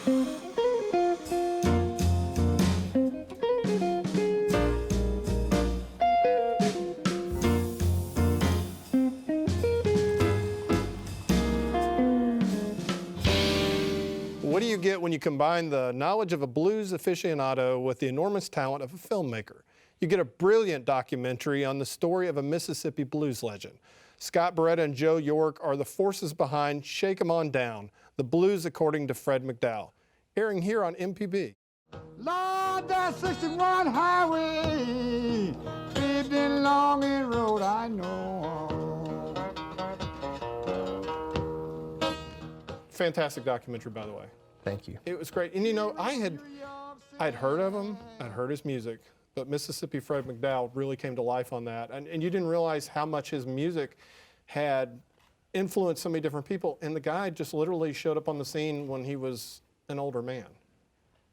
What do you get when you combine the knowledge of a blues aficionado with the enormous talent of a filmmaker? You get a brilliant documentary on the story of a Mississippi blues legend. Scott Barretta and Joe York are the forces behind Shake 'Em On Down, the blues according to Fred McDowell, airing here on MPB. Lord, that 61 highway, paved in long and road I know. Fantastic documentary, by the way. Thank you. It was great. And you know, I'd heard of him, I'd heard his music, but Mississippi Fred McDowell really came to life on that. And you didn't realize how much his music had influenced so many different people. And the guy just literally showed up on the scene when he was an older man.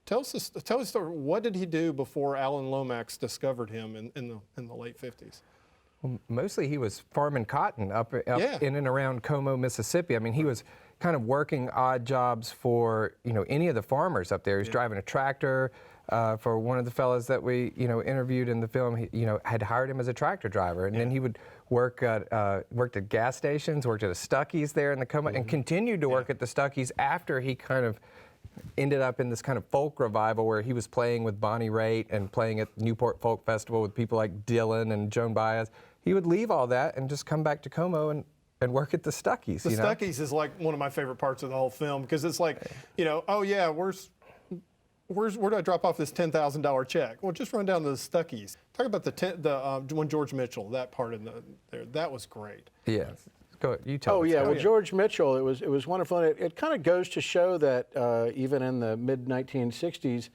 Tell us the story. What did he do before Alan Lomax discovered him in the late 50s? Well, mostly he was farming cotton up in and around Como, Mississippi. I mean, he was kind of working odd jobs for, any of the farmers up there. He was driving a tractor for one of the fellas that we, interviewed in the film. He, had hired him as a tractor driver, and then he would worked at gas stations, worked at a Stuckey's there in the Como, and continued to work at the Stuckey's after he kind of ended up in this kind of folk revival where he was playing with Bonnie Raitt and playing at Newport Folk Festival with people like Dylan and Joan Baez. He would leave all that and just come back to Como and work at the Stuckey's. The Stuckey's is like one of my favorite parts of the whole film, because it's like, oh yeah, where do I drop off this $10,000 check? Well, just run down to the Stuckey's. Talk about when George Mitchell, that part in there, that was great. Yeah. Go ahead. You tell. Oh yeah, well George Mitchell, it was wonderful, and it kind of goes to show that even in the mid 1960s,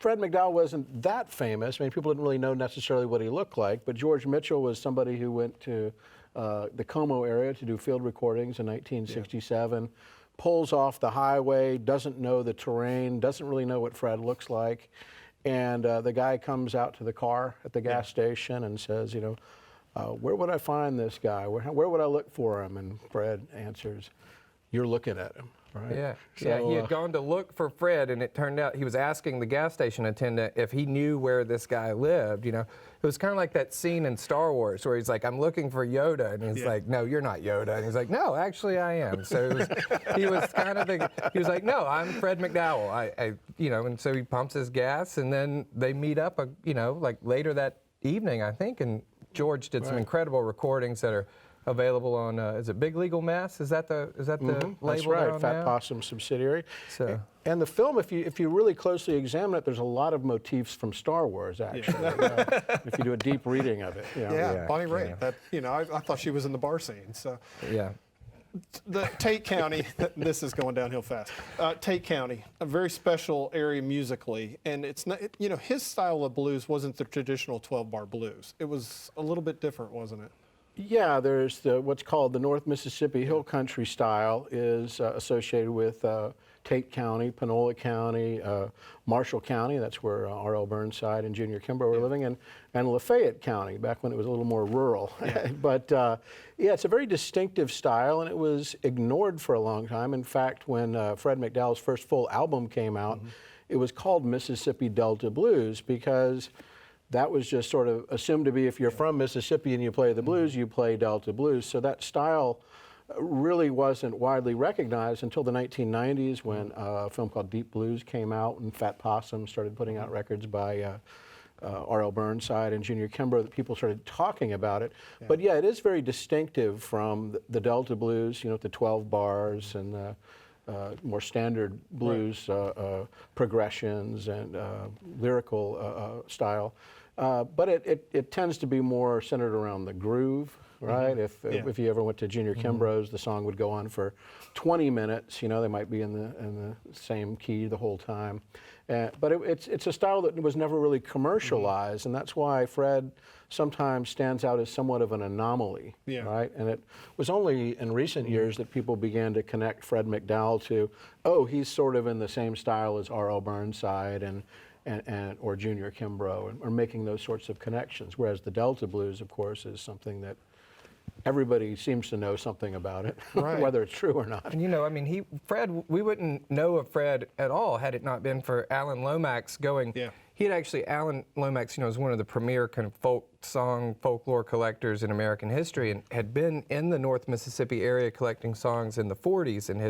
Fred McDowell wasn't that famous. I mean, people didn't really know necessarily what he looked like, but George Mitchell was somebody who went to the Como area to do field recordings in 1967, pulls off the highway, doesn't know the terrain, doesn't really know what Fred looks like, and the guy comes out to the car at the gas station and says, where would I find this guy? Where would I look for him? And Fred answers, you're looking at him, right? Yeah, so, he had gone to look for Fred, and it turned out he was asking the gas station attendant if he knew where this guy lived. It was kind of like that scene in Star Wars where he's like, I'm looking for Yoda, and he's like, no, you're not Yoda. And he's like, no, actually I am. So he was like, no, I'm Fred McDowell. And so he pumps his gas, and then they meet up, like later that evening, I think, and George did some incredible recordings that are available on, is it Big Legal Mass? Is that the label? That's right, Fat now? Possum subsidiary. So. And the film, if you really closely examine it, there's a lot of motifs from Star Wars, actually. If you do a deep reading of it. Bonnie Raitt. I thought she was in the bar scene. So. Yeah. The Tate County, this is going downhill fast. Tate County, a very special area musically, and it's not, his style of blues wasn't the traditional 12-bar blues. It was a little bit different, wasn't it? Yeah, there's what's called the North Mississippi Hill Country style is associated with Tate County, Panola County, Marshall County, that's where R.L. Burnside and Junior Kimbrough were living, and Lafayette County, back when it was a little more rural. But it's a very distinctive style, and it was ignored for a long time. In fact, when Fred McDowell's first full album came out, it was called Mississippi Delta Blues, because that was just sort of assumed to be, if you're from Mississippi and you play the blues, you play Delta Blues. So that style really wasn't widely recognized until the 1990s, when a film called Deep Blues came out, and Fat Possum started putting out records by R.L. Burnside and Junior Kimbrough, that people started talking about it. But yeah, it is very distinctive from the Delta Blues, the 12 bars and the more standard blues progressions and lyrical style. But it tends to be more centered around the groove, right? If you ever went to Junior Kimbrough's, the song would go on for 20 minutes. They might be in the same key the whole time. But it's a style that was never really commercialized, and that's why Fred sometimes stands out as somewhat of an anomaly, right? And it was only in recent years that people began to connect Fred McDowell to, oh, he's sort of in the same style as R.L. Burnside or Junior Kimbrough, or making those sorts of connections. Whereas the Delta Blues, of course, is something that everybody seems to know something about it, Right. whether it's true or not. And you know, I mean, we wouldn't know of Fred at all had it not been for Alan Lomax going. Yeah. He had actually, Alan Lomax, you know, was one of the premier kind of folklore collectors in American history, and had been in the North Mississippi area collecting songs in the 40s, and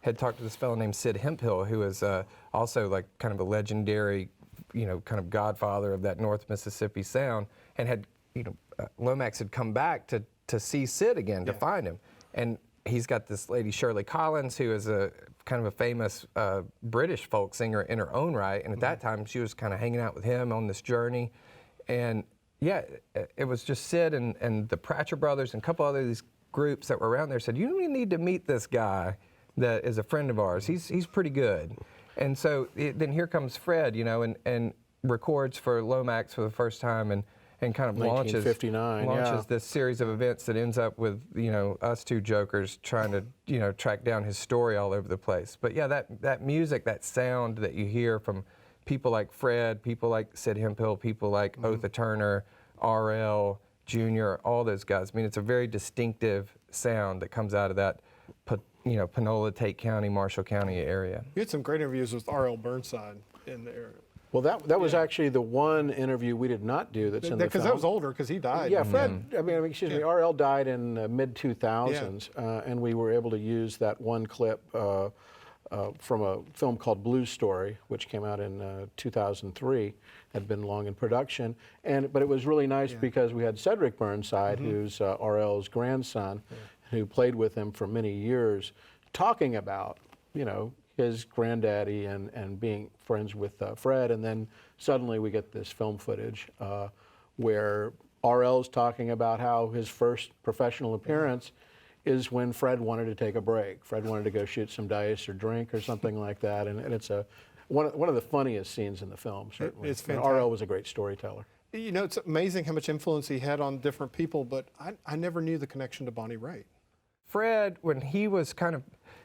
had talked to this fellow named Sid Hemphill, who is also like kind of a legendary, you know, kind of godfather of that North Mississippi sound, and had, you know, Lomax had come back to see Sid again, to find him. And he's got this lady, Shirley Collins, who is a kind of a famous British folk singer in her own right. And at that time, she was kind of hanging out with him on this journey. And yeah, it was just Sid and the Pratcher brothers and a couple other these groups that were around there said, you really need to meet this guy that is a friend of ours. He's pretty good. And so then here comes Fred, you know, and records for Lomax for the first time, and kind of launches this series of events that ends up with, you know, us two jokers trying to, you know, track down his story all over the place. But yeah, that music, that sound that you hear from people like Fred, people like Sid Hemphill, people like Otha Turner, R.L., Jr., all those guys. I mean, it's a very distinctive sound that comes out of that, you know, Panola, Tate County, Marshall County area. You had some great interviews with R.L. Burnside in there. Well, that was actually the one interview we did not do that's in the film. Because that was older, because he died. Yeah, Fred, I mean, excuse me, R.L. died in mid-2000s, and we were able to use that one clip from a film called Blues Story, which came out in 2003, had been long in production. But it was really nice because we had Cedric Burnside, who's R.L.'s grandson, who played with him for many years, talking about, you know, his granddaddy and being friends with Fred. And then suddenly we get this film footage where R.L.'s talking about how his first professional appearance is when Fred wanted to take a break. Fred wanted to go shoot some dice or drink or something like that. And it's one of the funniest scenes in the film, certainly. It's and fantastic. R.L. was a great storyteller. You know, it's amazing how much influence he had on different people, but I never knew the connection to Bonnie Raitt. Fred, when he was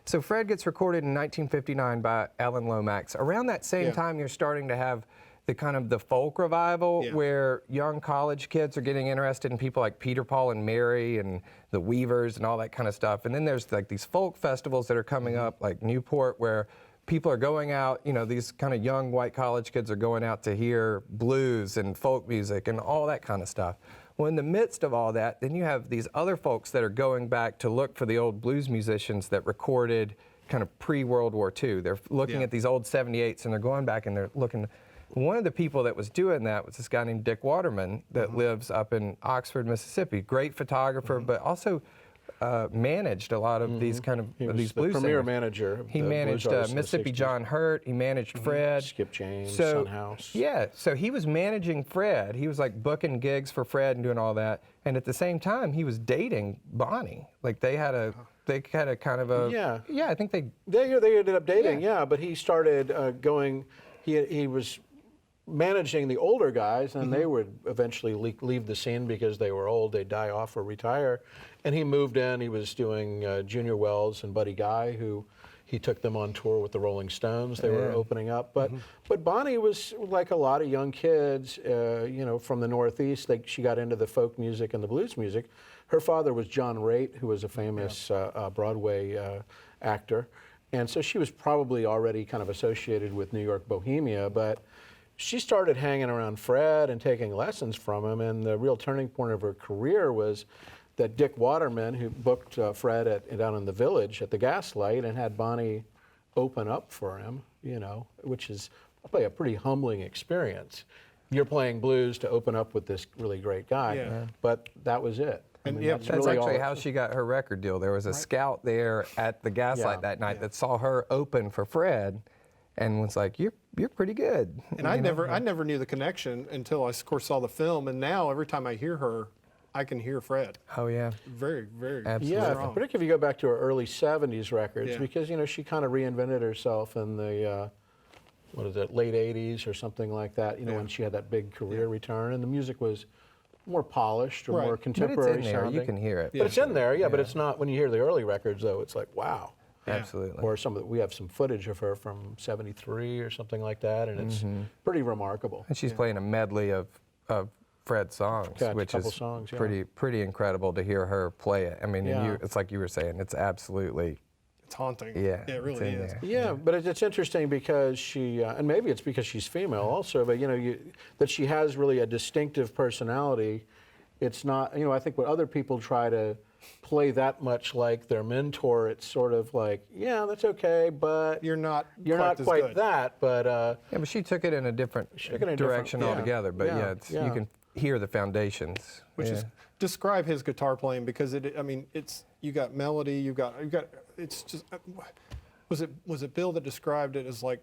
so Fred gets recorded in 1959 by Alan Lomax. Around that same time, you're starting to have the kind of the folk revival where young college kids are getting interested in people like Peter, Paul, and Mary and the Weavers and all that kind of stuff. And then there's like these folk festivals that are coming up, like Newport, where people are going out, you know, these kind of young white college kids are going out to hear blues and folk music and all that kind of stuff. Well, in the midst of all that, then you have these other folks that are going back to look for the old blues musicians that recorded kind of pre-World War II. They're looking at these old 78s and they're going back and they're looking. One of the people that was doing that was this guy named Dick Waterman that lives up in Oxford, Mississippi. Great photographer, but also managed a lot of these kind of these blues singers. Premier manager. Of he the managed blues artists in the Mississippi 60s. John Hurt. He managed Fred. Skip James, So, Sunhouse. yeah, so he was managing Fred. He was like booking gigs for Fred and doing all that. And at the same time, he was dating Bonnie. Like they had a kind of a I think they ended up dating. Yeah, but he started going. He was managing the older guys, and they would eventually leave the scene because they were old. They'd die off or retire. And he moved in. He was doing Junior Wells and Buddy Guy, who he took them on tour with the Rolling Stones. They were opening up. But Bonnie was like a lot of young kids, you know, from the Northeast. She got into the folk music and the blues music. Her father was John Raitt, who was a famous Broadway actor. And so she was probably already kind of associated with New York Bohemia, but she started hanging around Fred and taking lessons from him, and the real turning point of her career was that Dick Waterman, who booked Fred down in the Village at the Gaslight and had Bonnie open up for him, you know, which is probably a pretty humbling experience. You're playing blues to open up with this really great guy, but that was it. And That's really actually how she got her record deal. There was a scout there at the Gaslight that night that saw her open for Fred and was like, you're pretty good. And I never knew the connection until I, of course, saw the film. And now every time I hear her, I can hear Fred. Oh, yeah. Very, very Absolutely. strong. Particularly if you go back to her early 70s records, because, you know, she kind of reinvented herself in the, late 80s or something like that, you know, when she had that big career return. And the music was more polished or more contemporary But it's in there. sounding. You can hear it. But it's in there, but it's not, when you hear the early records, though, it's like, wow. Absolutely. Or we have some footage of her from '73 or something like that, and it's pretty remarkable. And she's playing a medley of Fred's songs, Yeah, which a couple is songs, yeah. pretty incredible to hear her play it. I mean, and Yeah. it's like you were saying, it's absolutely, It's haunting. yeah. it it's really in is. there. Yeah, but it's interesting because she, and maybe it's because she's female also, but that she has really a distinctive personality. It's not, I think when other people try to play that much like their mentor, it's sort of like, yeah, that's okay, but You're not quite good. that. But Yeah, but she took it in a different took it in a direction different- yeah, altogether. But yeah, yeah, it's, yeah. you can hear the foundations. Which yeah. is describe his guitar playing, because you got melody, you got it's just was it Bill that described it as like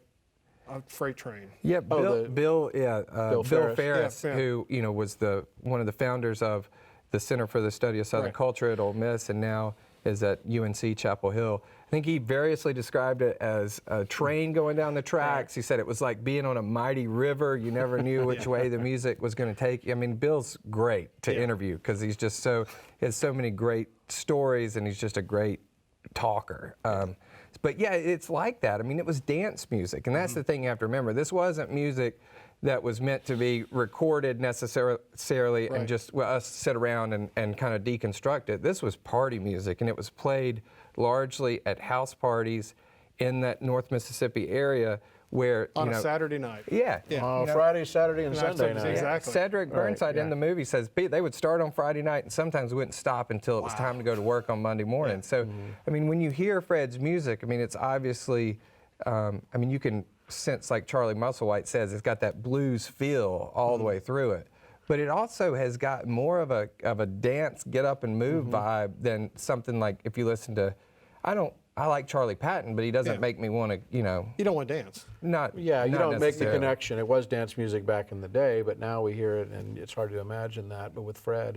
a freight train? Yeah, Oh, Bill Bill Ferris, Ferris. Yeah. who was one of the founders of the Center for the Study of Southern Right. Culture at Ole Miss, and now is at UNC Chapel Hill. I think he variously described it as a train going down the tracks. He said it was like being on a mighty river. You never knew which way the music was going to take you. I mean, Bill's great to interview because he's just he has so many great stories, and he's just a great talker. But yeah, it's like that. I mean, it was dance music, and that's the thing you have to remember. This wasn't music that was meant to be recorded necessarily and just us sit around and kind of deconstruct it. This was party music, and it was played largely at house parties in that North Mississippi area where, On a Saturday night. Yeah. Friday, Saturday, and Sunday night. Exactly. Cedric Burnside yeah. in the movie says they would start on Friday night, and sometimes we wouldn't stop until it was time to go to work on Monday morning. So, I mean, when you hear Fred's music, I mean, it's obviously, you can sense, like Charlie Musselwhite says, it's got that blues feel all the way through it. But it also has got more of a dance, get up and move vibe than something like if you listen to, I like Charlie Patton, but he doesn't make me want to, You don't want to dance. not. Yeah, you not don't make the necessarily. connection. It was dance music back in the day, but now we hear it, and it's hard to imagine that. But with Fred,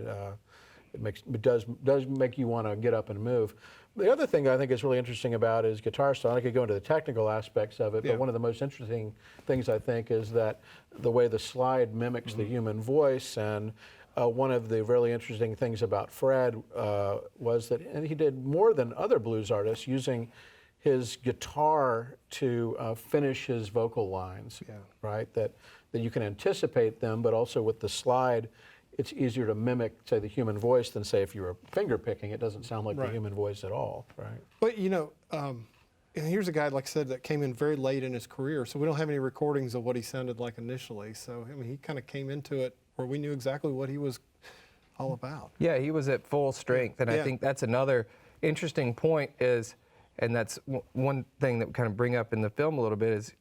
it does make you want to get up and move. The other thing I think is really interesting about his guitar style, I could go into the technical aspects of it, but one of the most interesting things I think is that the way the slide mimics the human voice. And one of the really interesting things about Fred was that he did more than other blues artists using his guitar to finish his vocal lines, right? That you can anticipate them, but also with the slide, it's easier to mimic, say, the human voice than, say, if you were finger picking. It doesn't sound like the human voice at all, right? But and here's a guy, like I said, that came in very late in his career, so we don't have any recordings of what he sounded like initially. So he kind of came into it where we knew exactly what he was all about. Yeah, he was at full strength, and I think that's another interesting point is, and that's one thing that we kind of bring up in the film a little bit is,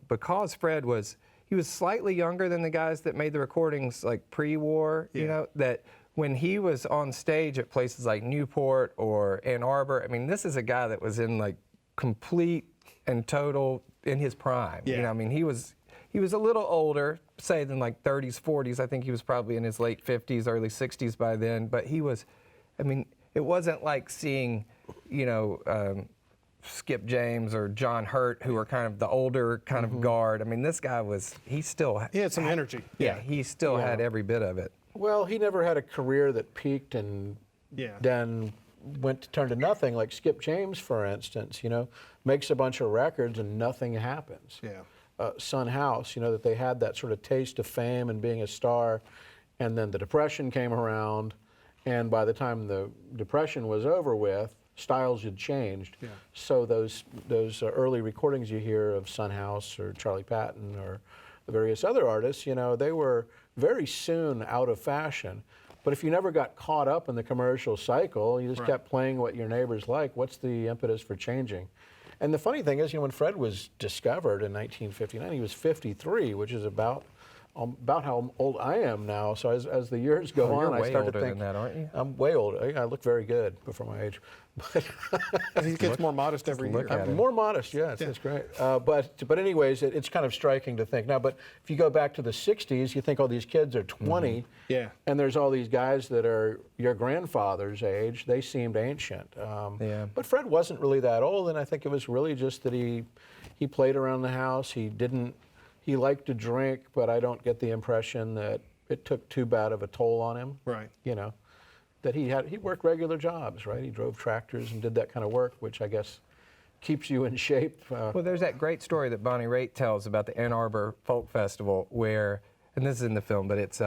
because Fred was slightly younger than the guys that made the recordings like pre-war, that when he was on stage at places like Newport or Ann Arbor, I mean, this is a guy that was in like complete and total in his prime. Yeah. He was a little older, say, than like 30s, 40s. I think he was probably in his late 50s, early 60s by then. But he was, it wasn't like seeing, Skip James or John Hurt, who were kind of the older kind of guard. I mean, this guy he had some energy. Yeah, he still had every bit of it. Well, he never had a career that peaked and then went to turn to nothing, like Skip James, for instance, makes a bunch of records and nothing happens. Yeah. Son House, that they had that sort of taste of fame and being a star, and then the Depression came around, and by the time the Depression was over with, styles had changed. Yeah. So those early recordings you hear of Son House or Charlie Patton or the various other artists, they were very soon out of fashion. But if you never got caught up in the commercial cycle, you just kept playing what your neighbors like, what's the impetus for changing? And the funny thing is, when Fred was discovered in 1959, he was 53, which is about how old I am now. So as the years go on, I start to think. You're way older than that, aren't you? I'm way older. I look very good for my age. But He gets more modest every year. at I'm more modest, yes, that's great. But anyways, it's kind of striking to think now. But if you go back to the '60s, you think all these kids are 20, and there's all these guys that are your grandfather's age. They seemed ancient. But Fred wasn't really that old, and I think it was really just that he played around the house. He liked to drink, but I don't get the impression that it took too bad of a toll on him. Right. That he worked regular jobs, right? He drove tractors and did that kind of work, which I guess keeps you in shape. Well, there's that great story that Bonnie Raitt tells about the Ann Arbor Folk Festival where, and this is in the film, but it's,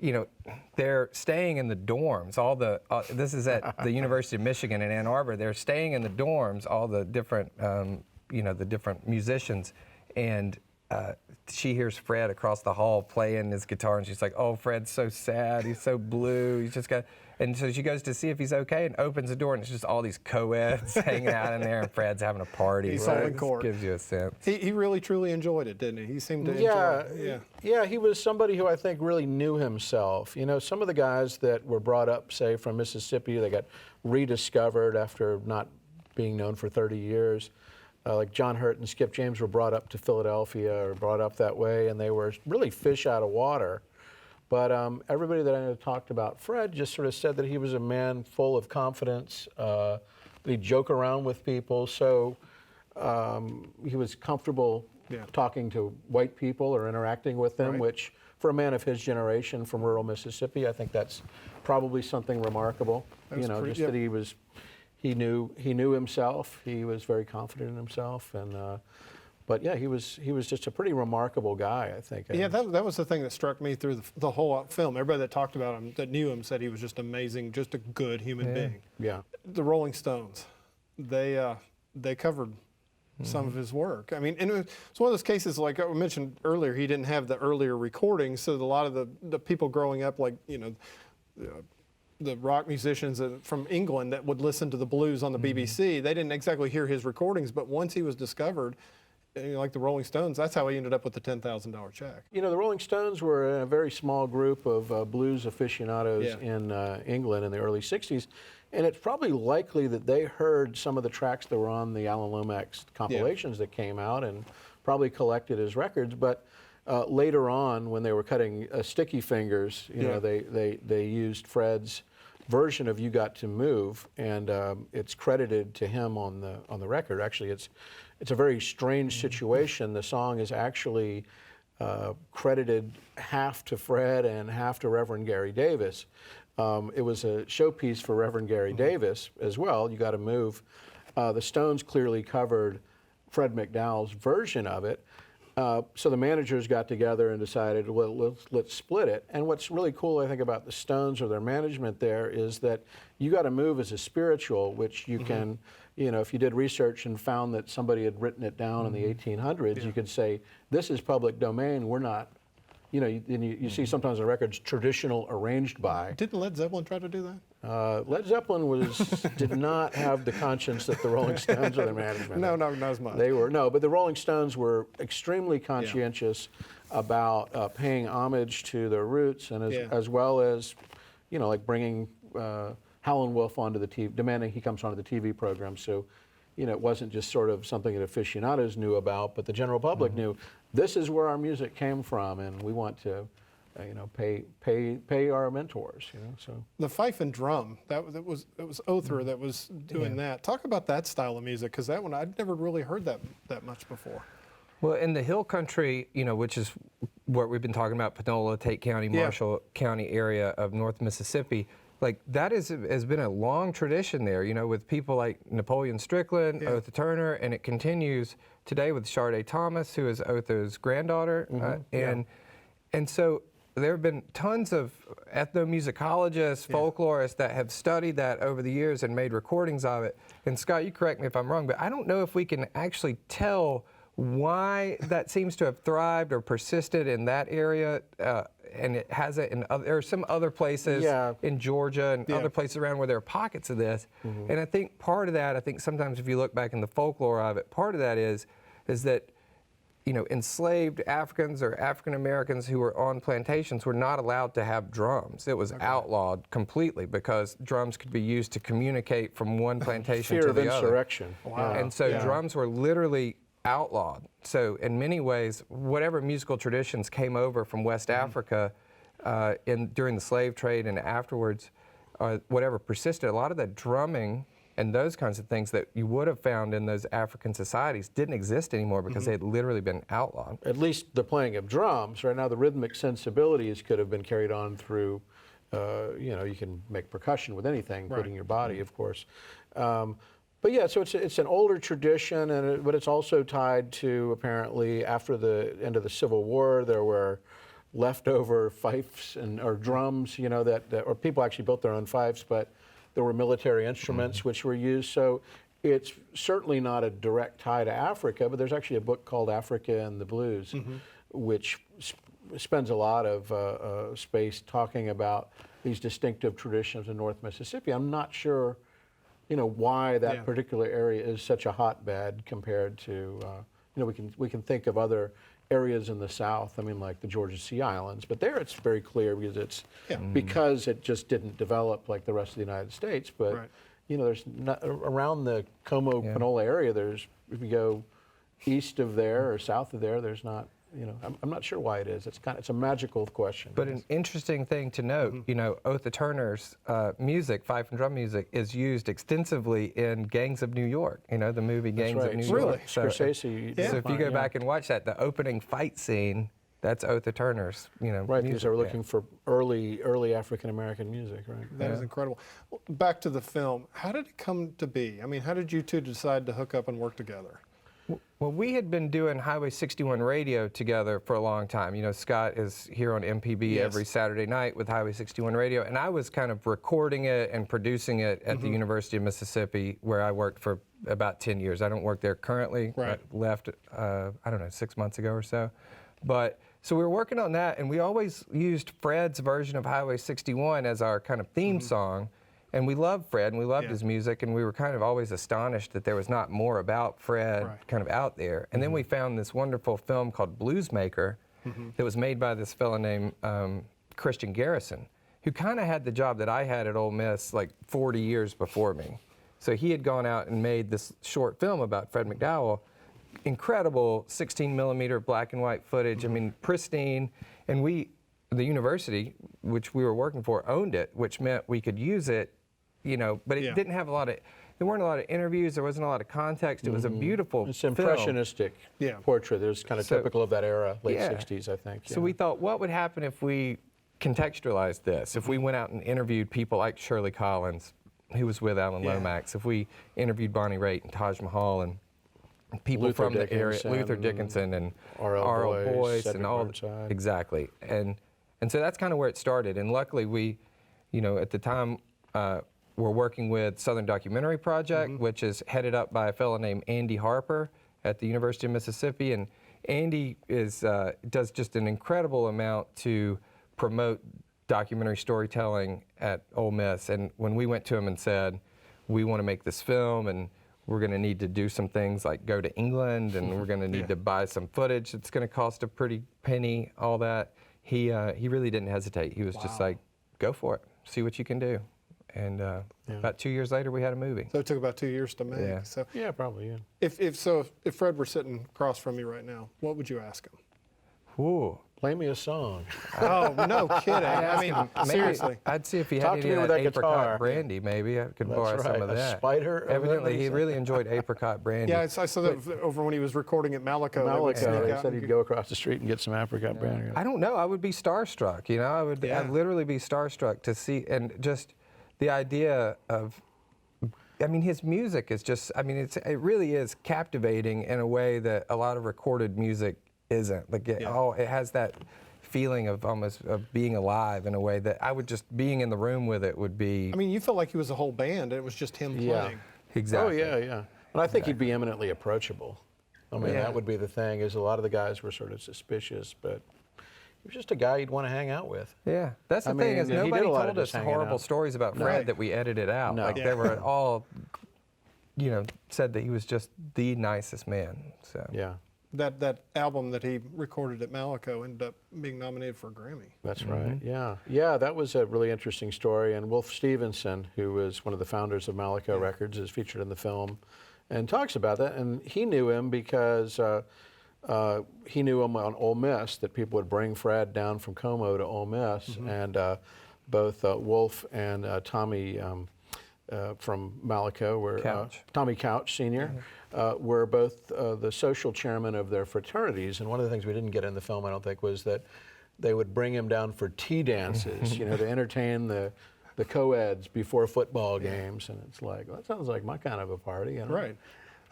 you know, they're staying in the dorms. All the this is at the University of Michigan in Ann Arbor. They're staying in the dorms, all the different, you know, the different musicians, and she hears Fred across the hall playing his guitar, and she's like, "Oh, Fred's so sad. He's so blue. He's just got." And so she goes to see if he's okay, and opens the door, and it's just all these co-eds hanging out in there, and Fred's having a party. He's holding court. Gives you a sense. He really truly enjoyed it, didn't he? He seemed to enjoy it. Yeah, he was somebody who I think really knew himself. You know, some of the guys that were brought up, say, from Mississippi, they got rediscovered after not being known for 30 years. Like John Hurt and Skip James were brought up to Philadelphia or brought up that way, and they were really fish out of water. But everybody that I talked about Fred just sort of said that he was a man full of confidence, that he'd joke around with people, so he was comfortable talking to white people or interacting with them, which for a man of his generation from rural Mississippi, I think that's probably something remarkable. You know, just that he knew himself, he was very confident in himself, and but yeah, he was just a pretty remarkable guy, I think. Yeah, that was the thing that struck me through the whole film. Everybody that talked about him, that knew him, said he was just amazing, just a good human being. Yeah. The Rolling Stones, they covered some of his work. I mean, and it's one of those cases, like I mentioned earlier, he didn't have the earlier recordings, so a lot of the people growing up, like, you know, the rock musicians from England that would listen to the blues on the BBC, they didn't exactly hear his recordings, but once he was discovered, you know, like the Rolling Stones, that's how he ended up with the $10,000 check. You know, the Rolling Stones were a very small group of blues aficionados in England in the early 60s, and it's probably likely that they heard some of the tracks that were on the Alan Lomax compilations that came out and probably collected his records, but later on, when they were cutting Sticky Fingers, you know, they used Fred's version of "You Got to Move," and it's credited to him on the record. Actually, it's a very strange situation. The song is actually credited half to Fred and half to Reverend Gary Davis. It was a showpiece for Reverend Gary Davis as well. "You Got to Move." The Stones clearly covered Fred McDowell's version of it. So the managers got together and decided, well, let's split it. And what's really cool, I think, about the Stones or their management there is that "You Got to Move" is a spiritual, which you can, you know, if you did research and found that somebody had written it down in the 1800s, you could say, this is public domain, we're not, you know, you see sometimes the records traditional arranged by. Didn't Led Zeppelin try to do that? Led Zeppelin did not have the conscience that the Rolling Stones or their management. No, not as much. They were, no, but the Rolling Stones were extremely conscientious about paying homage to their roots, and as well as, you know, like bringing Howlin' Wolf onto the TV, demanding he comes onto the TV program. So, you know, it wasn't just sort of something that aficionados knew about, but the general public knew this is where our music came from, and we want to, you know, pay our mentors. You know, so the Fife and Drum, it was Othra that was doing that. Talk about that style of music, because that one I'd never really heard that much before. Well, in the Hill Country, you know, which is what we've been talking about, Panola, Tate County, Marshall County area of North Mississippi, like that has been a long tradition there, you know, with people like Napoleon Strickland, Othra Turner, and it continues today with Sharday Thomas, who is Othra's granddaughter, and so there have been tons of ethnomusicologists, folklorists that have studied that over the years and made recordings of it. And Scott, you correct me if I'm wrong, but I don't know if we can actually tell why that seems to have thrived or persisted in that area, and it hasn't in other, there are some other places in Georgia and other places around where there are pockets of this. And I think part of that, I think sometimes if you look back in the folklore of it, part of that is that, you know, enslaved Africans or African Americans who were on plantations were not allowed to have drums. It was outlawed completely because drums could be used to communicate from one plantation to the other. Fear of insurrection. Wow. And so drums were literally outlawed. So in many ways, whatever musical traditions came over from West Africa during the slave trade and afterwards, whatever persisted, a lot of that drumming and those kinds of things that you would have found in those African societies didn't exist anymore because they had literally been outlawed. At least the playing of drums. Right now, the rhythmic sensibilities could have been carried on through, you know, you can make percussion with anything, including your body, of course. But yeah, so it's an older tradition, but it's also tied to, apparently, after the end of the Civil War, there were leftover fifes or drums, you know, or people actually built their own fifes, but there were military instruments which were used. So it's certainly not a direct tie to Africa, but there's actually a book called Africa and the Blues, which spends a lot of space talking about these distinctive traditions in North Mississippi. I'm not sure, you know, why that particular area is such a hotbed compared to, you know, we can think of other areas in the South, I mean, like the Georgia Sea Islands, but there it's very clear because it's because it just didn't develop like the rest of the United States. But you know, there's not, around the Como Panola area. There's, if you go east of there or south of there, there's not. You know, I'm not sure why it is. It's a magical question. But an interesting thing to note, you know, Otha Turner's music, Fife and Drum music, is used extensively in Gangs of New York. You know, the movie Gangs of New York. So, Scorsese. So if you go back and watch that, the opening fight scene, that's Otha Turner's, you know, right, music. because they were looking for early African American music, right? That is incredible. Well, back to the film. How did it come to be? I mean, how did you two decide to hook up and work together? Well, we had been doing Highway 61 radio together for a long time. You know, Scott is here on MPB every Saturday night with Highway 61 radio, and I was kind of recording it and producing it at the University of Mississippi, where I worked for about 10 years. I don't work there currently. Right. I left, I don't know, 6 months ago or so. But so we were working on that, and we always used Fred's version of Highway 61 as our kind of theme song. And we loved Fred, and we loved his music, and we were kind of always astonished that there was not more about Fred kind of out there. And then we found this wonderful film called Bluesmaker that was made by this fellow named Christian Garrison, who kind of had the job that I had at Ole Miss like 40 years before me. So he had gone out and made this short film about Fred McDowell, incredible 16 millimeter black and white footage, I mean, pristine. And the university, which we were working for, owned it, which meant we could use it, you know, but it didn't have there weren't a lot of interviews, there wasn't a lot of context. It was a beautiful It's impressionistic portrait. It was kind of typical of that era, late 60s, I think. So we thought, what would happen if we contextualized this? If we went out and interviewed people like Shirley Collins, who was with Alan Lomax, if we interviewed Bonnie Raitt and Taj Mahal and people Luther from the area, Dickinson, Luther Dickinson and R.L. Boyce, and all, Burnside. exactly. And so that's kind of where it started. And luckily we, you know, at the time, we're working with Southern Documentary Project, which is headed up by a fellow named Andy Harper at the University of Mississippi. And Andy does just an incredible amount to promote documentary storytelling at Ole Miss. And when we went to him and said, we want to make this film, and we're going to need to do some things like go to England, and we're going to need to buy some footage. It's going to cost a pretty penny, all that. He really didn't hesitate. He was just like, go for it, see what you can do. And about 2 years later, we had a movie. So it took about 2 years to make. Yeah. So probably. if Fred were sitting across from you right now, what would you ask him? Ooh. Play me a song. Oh, no kidding. I mean, seriously. I'd see if he Talk had to any me of with that that apricot guitar. brandy, maybe. I could borrow That's some right. of A that. spider of Evidently, he lemons. really enjoyed apricot brandy. Yeah, I saw that over when he was recording at Mallico. Mallico, he said he'd go across the street and get some apricot brandy. I don't know. I would be starstruck, you know? I'd literally be starstruck to see, and just the idea of, I mean, his music is just, I mean, it really is captivating in a way that a lot of recorded music isn't. Like, it has that feeling of almost of being alive in a way that I would just, being in the room with it would be. I mean, you felt like he was a whole band, and it was just him playing. Exactly. Oh, yeah. And I think he'd be eminently approachable. I mean, that would be the thing, is a lot of the guys were sort of suspicious, but he was just a guy you'd want to hang out with. Yeah, that's the I thing, mean, is he did nobody a lot of told us just hanging horrible out. stories about No. Fred that we edited out. No. Like, they were all, you know, said that he was just the nicest man. So Yeah, That album that he recorded at Mallico ended up being nominated for a Grammy. that's right. Yeah, that was a really interesting story. And Wolf Stevenson, who was one of the founders of Mallico Records, is featured in the film and talks about that. And he knew him because he knew him on Ole Miss, that people would bring Fred down from Como to Ole Miss. And both Wolf and Tommy from Mallico were Tommy Couch Sr. Were both the social chairman of their fraternities. And one of the things we didn't get in the film, I don't think, was that they would bring him down for tea dances, you know, to entertain the co-eds before football games. And it's like, well, that sounds like my kind of a party, you know? Right.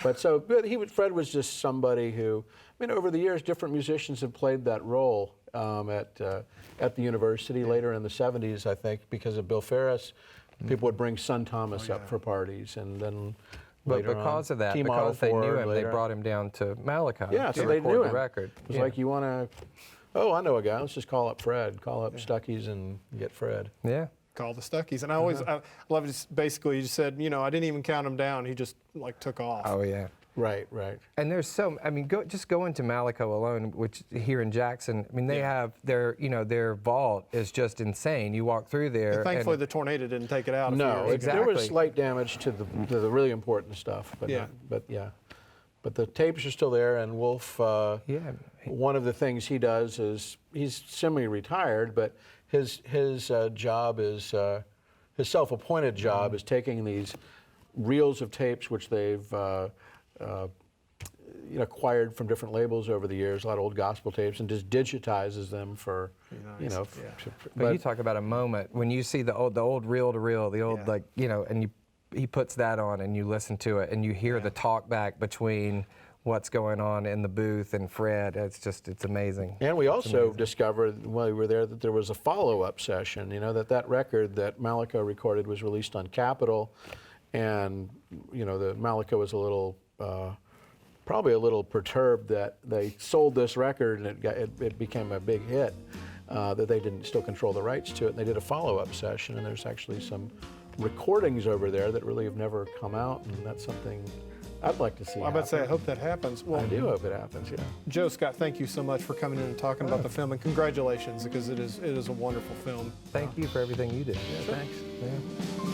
But Fred was just somebody who, I mean, over the years, different musicians have played that role at the university later in the 70s, I think, because of Bill Ferris. People would bring Son Thomas up for parties, and then But later because on, of that, T. because they Model knew Ford him, they later. brought him down to Malachi Yeah, to so they record knew the him. record. It was like, you want to, oh, I know a guy, let's just call up Fred, call up Stuckey's and get Fred. Yeah. Call the Stuckies. And I always, I love it, basically, you said, you know, I didn't even count him down. He just like took off. Oh, yeah. Right, right. And there's I mean, just go into Malaco alone, which here in Jackson, I mean, they have their vault is just insane. You walk through there. And thankfully, the tornado didn't take it out. No, years ago. there was Exactly. slight damage to the really important stuff, but Yeah. but the tapes are still there. And Wolf, Yeah. one of the things he does is he's semi-retired, but his job is his self-appointed job is taking these reels of tapes which they've acquired from different labels over the years, a lot of old gospel tapes, and just digitizes them for, Nice. But you talk about a moment when you see the old reel to reel, the old and he puts that on and you listen to it and you hear the talk back between what's going on in the booth and Fred. It's amazing. And we also discovered while we were there that there was a follow-up session. You know, that record that Malaco recorded was released on Capitol, and the Malaco was a little. Probably a little perturbed that they sold this record and it became a big hit, that they didn't still control the rights to it. And they did a follow-up session, and there's actually some recordings over there that really have never come out, and that's something I'd like to see. I'm about to say, I hope that happens. Well, I do hope it happens, yeah. Joe, Scott, thank you so much for coming in and talking about the film, and congratulations, because it is a wonderful film. Thank you for everything you did. Yeah, thanks. Yeah.